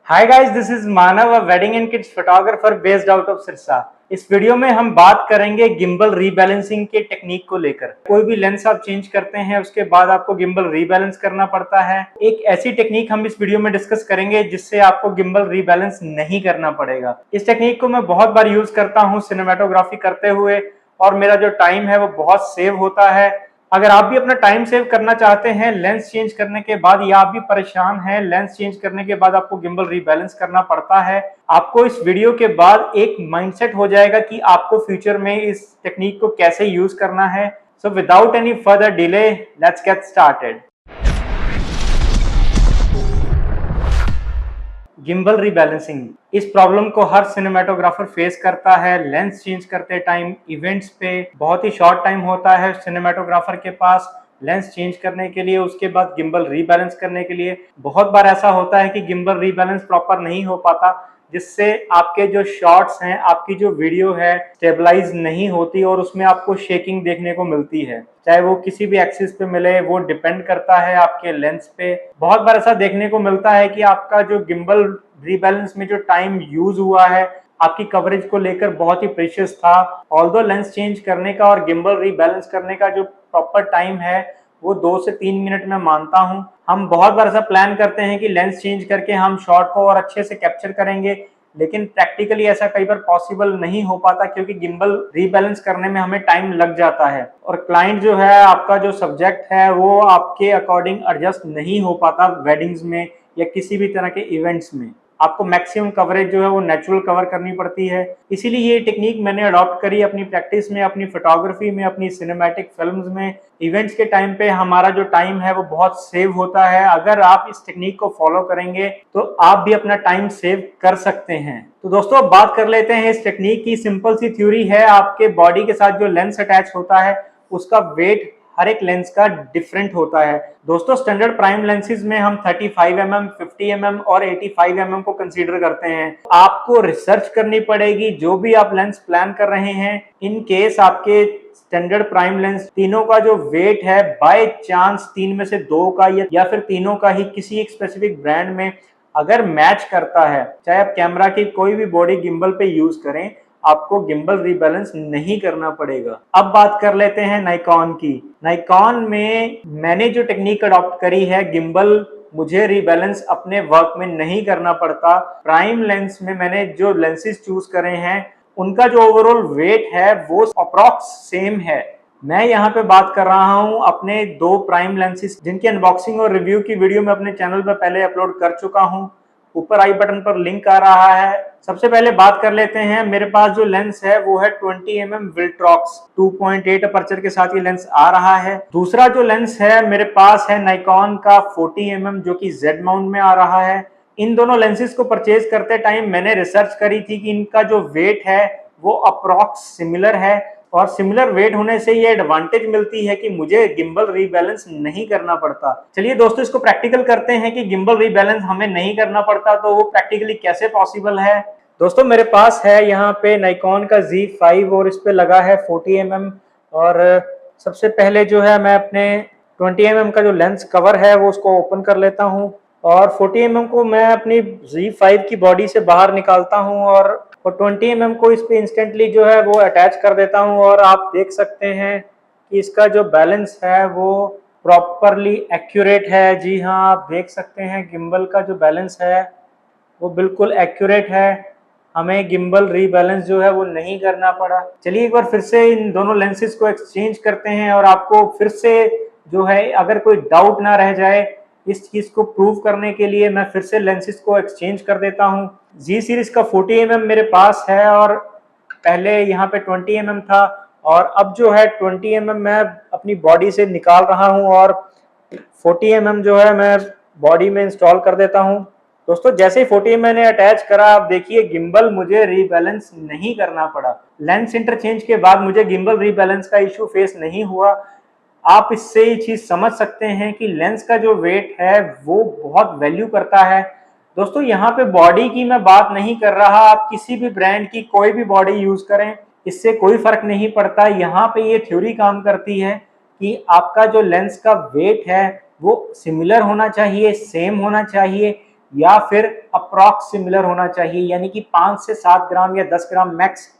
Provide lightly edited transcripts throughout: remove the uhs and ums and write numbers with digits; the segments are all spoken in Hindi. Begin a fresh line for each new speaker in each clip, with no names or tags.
Hi guys, this is Manav, a wedding and kids photographer based out of Sirsa. इस वीडियो में हम बात करेंगे गिम्बल रीबैलेंसिंग के टेक्निक को लेकर। कोई भी लेंस आप चेंज करते हैं उसके बाद आपको गिम्बल रीबैलेंस करना पड़ता है। एक ऐसी टेक्निक हम इस वीडियो में डिस्कस करेंगे जिससे आपको गिम्बल रीबैलेंस नहीं करना पड़ेगा। इस टेक्निक को मैं बहुत बार यूज करता हूँ सिनेमेटोग्राफी करते हुए और मेरा जो टाइम है वो बहुत सेव होता है। अगर आप भी अपना टाइम सेव करना चाहते हैं लेंस चेंज करने के बाद, या आप भी परेशान हैं लेंस चेंज करने के बाद आपको गिम्बल रीबैलेंस करना पड़ता है, आपको इस वीडियो के बाद एक माइंडसेट हो जाएगा कि आपको फ्यूचर में इस टेक्निक को कैसे यूज करना है। So without any further delay, let's get started. Gimbal rebalancing, इस प्रॉब्लम को हर सिनेमेटोग्राफर फेस करता है। लेंस चेंज करते टाइम इवेंट्स पे बहुत ही शॉर्ट टाइम होता है सिनेमेटोग्राफर के पास लेंस चेंज करने के लिए, उसके बाद गिम्बल रीबैलेंस करने के लिए। बहुत बार ऐसा होता है कि गिम्बल रीबैलेंस प्रॉपर नहीं हो पाता, जिससे आपके जो शॉट्स हैं, आपकी जो वीडियो है स्टेबलाइज नहीं होती और उसमें आपको शेकिंग देखने को मिलती है। चाहे वो किसी भी एक्सिस पे मिले, वो डिपेंड करता है आपके लेंस पे। बहुत बार ऐसा देखने को मिलता है कि आपका जो गिम्बल रीबैलेंस में जो टाइम यूज हुआ है आपकी कवरेज को लेकर बहुत ही प्रीशियस था। ऑल्दो लेंस चेंज करने का और गिम्बल रीबैलेंस करने का जो प्रॉपर टाइम है वो 2 से 3 मिनट में मानता हूं। हम बहुत बार ऐसा प्लान करते हैं कि लेंस चेंज करके हम शॉट को और अच्छे से कैप्चर करेंगे, लेकिन प्रैक्टिकली ऐसा कई बार पॉसिबल नहीं हो पाता क्योंकि गिम्बल रीबैलेंस करने में हमें टाइम लग जाता है और क्लाइंट जो है, आपका जो सब्जेक्ट है, वो आपके अकॉर्डिंग एडजस्ट नहीं हो पाता वेडिंग्स में या किसी भी तरह के इवेंट्स में। आपको मैक्सिमम कवरेज जो है वो नेचुरल कवर करनी पड़ती है। इसीलिए ये टेक्निक मैंने अडॉप्ट करी अपनी प्रैक्टिस में, अपनी फोटोग्राफी में, अपनी सिनेमैटिक फिल्म्स में। इवेंट्स के टाइम पे हमारा जो टाइम है वो बहुत सेव होता है। अगर आप इस टेक्निक को फॉलो करेंगे तो आप भी अपना टाइम सेव कर सकते हैं। तो दोस्तों, अब बात कर लेते हैं इस टेक्निक की। सिंपल सी थ्योरी है, आपके बॉडी के साथ जो लेंस अटैच होता है उसका वेट हर एक लेंस का डिफरेंट होता है। दोस्तों, स्टैंडर्ड प्राइम लेंसेज में हम 35mm, 50mm और 85mm को कंसीडर करते हैं। आपको रिसर्च करनी पड़ेगी जो भी आप लेंस प्लान कर रहे हैं। इन केस आपके स्टैंडर्ड प्राइम लेंस तीनों का जो वेट है बाय चांस 3 में से 2 का या फिर तीनों का ही किसी एक स्पेसिफिक ब्रांड में अगर मैच करता है, चाहे आप कैमरा की कोई भी बॉडी गिम्बल पे यूज करें, आपको गिम्बल रीबैलेंस नहीं करना पड़ेगा। अब बात कर लेते हैं नाइकॉन की। नाइकॉन में मैंने जो टेक्निक अडॉप्ट करी है, गिम्बल मुझे रीबैलेंस अपने वर्क में नहीं करना पड़ता। प्राइम लेंस में मैंने जो लेंसेज चूज करे हैं उनका जो ओवरऑल वेट है वो अप्रॉक्स सेम है। मैं यहाँ पे बात कर रहा हूँ अपने 2 प्राइम लेंसेज जिनकी अनबॉक्सिंग और रिव्यू की वीडियो मैं अपने चैनल पर पहले अपलोड कर चुका हूँ। ऊपर आई बटन पर लिंक आ रहा है। सबसे पहले बात कर लेते हैं, मेरे पास जो लेंस है वो है 20mm विल्ट्रॉक्स 2.8 अपर्चर के साथ ये लेंस आ रहा है। दूसरा जो लेंस है मेरे पास है नाइकॉन का 40mm जो कि जेड माउंट में आ रहा है। इन दोनों लेंसेज को परचेज करते टाइम मैंने रिसर्च करी थी कि इनका जो वेट है वो अप्रॉक्स सिमिलर है और सिमिलर वेट होने से ये एडवांटेज मिलती है कि मुझे गिम्बल रीबैलेंस नहीं करना पड़ता। चलिए दोस्तों, इसको प्रैक्टिकल करते हैं कि गिम्बल रीबैलेंस हमें नहीं करना पड़ता तो वो प्रैक्टिकली कैसे पॉसिबल है। दोस्तों, मेरे पास है यहाँ पे नाइकॉन का Z5 और इस पे लगा है 40mm। और सबसे पहले जो है मैं अपने 20mm का जो लेंस कवर है वो उसको ओपन कर लेता हूँ और 40mm को मैं अपनी Z5 की बॉडी से बाहर निकालता हूँ और 20mm को इस पे इंस्टेंटली जो है वो अटैच कर देता हूँ। और आप देख सकते हैं कि इसका जो बैलेंस है वो प्रॉपरली एक्यूरेट है। जी हाँ, आप देख सकते हैं गिम्बल का जो बैलेंस है वो बिल्कुल एक्यूरेट है। हमें गिम्बल रीबैलेंस जो है वो नहीं करना पड़ा। चलिए एक बार फिर से इन दोनों लेंसेज को एक्सचेंज करते हैं और आपको फिर से जो है, अगर कोई डाउट ना रह जाए, इस चीज को प्रूव करने के लिए मैं फिर से लेंसेज को एक्सचेंज कर देता हूँ। जी सीरीज का 40mm मेरे पास है और पहले यहाँ पे 20mm था और अब जो है 20mm मैं अपनी बॉडी से निकाल रहा हूँ और 40mm जो है मैं बॉडी में इंस्टॉल कर देता हूँ। दोस्तों, जैसे ही 40mm मैंने अटैच करा, आप देखिए गिम्बल मुझे रीबैलेंस नहीं करना पड़ा। लेंस इंटरचेंज के बाद मुझे गिम्बल रीबैलेंस का इशू फेस नहीं हुआ। आप इससे ये चीज समझ सकते हैं कि लेंस का जो वेट है वो बहुत वैल्यू करता है। दोस्तों, यहाँ पे बॉडी की मैं बात नहीं कर रहा, आप किसी भी ब्रांड की कोई भी बॉडी यूज करें, इससे कोई फर्क नहीं पड़ता। यहाँ पे ये थ्योरी काम करती है कि आपका जो लेंस का वेट है वो सिमिलर होना चाहिए, सेम होना चाहिए। या फिर अप्रॉक्स सिमिलर होना चाहिए, यानी कि 5 से 7 ग्राम या 10 ग्राम मैक्स।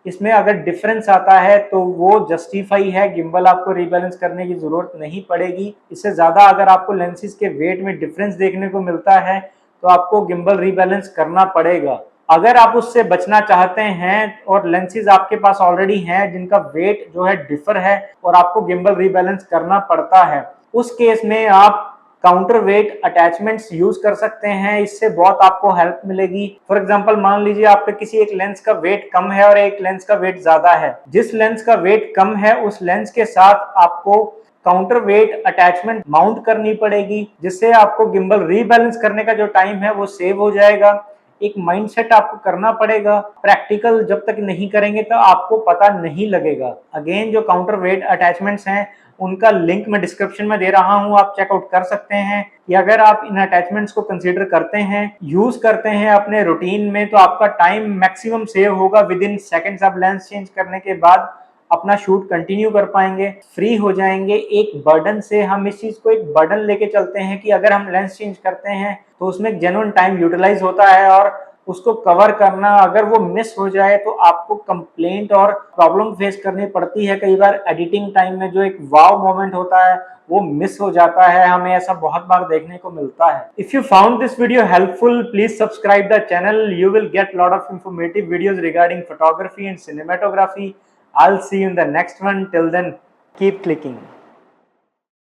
इसमें अगर डिफरेंस आता है तो वो जस्टिफाई है, गिम्बल आपको रीबैलेंस करने की जरूरत नहीं पड़ेगी। इससे ज्यादा अगर आपको लेंसेज के वेट में डिफरेंस देखने को मिलता है तो आपको गिम्बल रीबैलेंस करना पड़ेगा। अगर आप उससे बचना चाहते हैं और लेंसेज आपके पास ऑलरेडी हैं जिनका वेट जो है डिफर है और आपको गिम्बल रीबैलेंस करना पड़ता है, उस केस में आप काउंटर वेट अटैचमेंट्स यूज कर सकते हैं। इससे बहुत आपको हेल्प मिलेगी। फॉर एग्जांपल मान लीजिए आपके किसी एक लेंस का वेट कम है और एक लेंस का वेट ज्यादा है। जिस लेंस का वेट कम है उस लेंस के साथ आपको काउंटर वेट अटैचमेंट माउंट करनी पड़ेगी, जिससे आपको गिम्बल रीबैलेंस करने का जो टाइम है वो सेव हो जाएगा। एक माइंडसेट आपको करना पड़ेगा, प्रैक्टिकल जब तक नहीं करेंगे तो आपको पता नहीं लगेगा। अगेन जो काउंटर वेट अटैचमेंट्स हैं उनका लिंक मैं डिस्क्रिप्शन में दे रहा हूं, आप चेकआउट कर सकते हैं कि अगर आप इन अटैचमेंट्स को कंसीडर करते हैं, यूज करते हैं अपने रूटीन में, तो आपका टाइम मैक्सिमम सेव होगा। विद इन सेकेंड्स आप लेंस चेंज करने के बाद अपना शूट कंटिन्यू कर पाएंगे, फ्री हो जाएंगे एक बर्डन से। हम इस चीज को एक बर्डन लेके चलते हैं कि अगर हम लेंस चेंज करते हैं तो उसमें जेन्युइन टाइम यूटिलाइज होता है और उसको कवर करना अगर वो मिस हो जाए तो आपको कंप्लेंट और प्रॉब्लम फेस करनी पड़ती है। कई बार एडिटिंग टाइम में जो एक वाव मोमेंट होता है वो मिस हो जाता है, हमें ऐसा बहुत बार देखने को मिलता है। If you found this video helpful, please subscribe the channel. You will get lot of informative videos regarding photography and cinematography. I'll see you in the next one. Till then, keep clicking.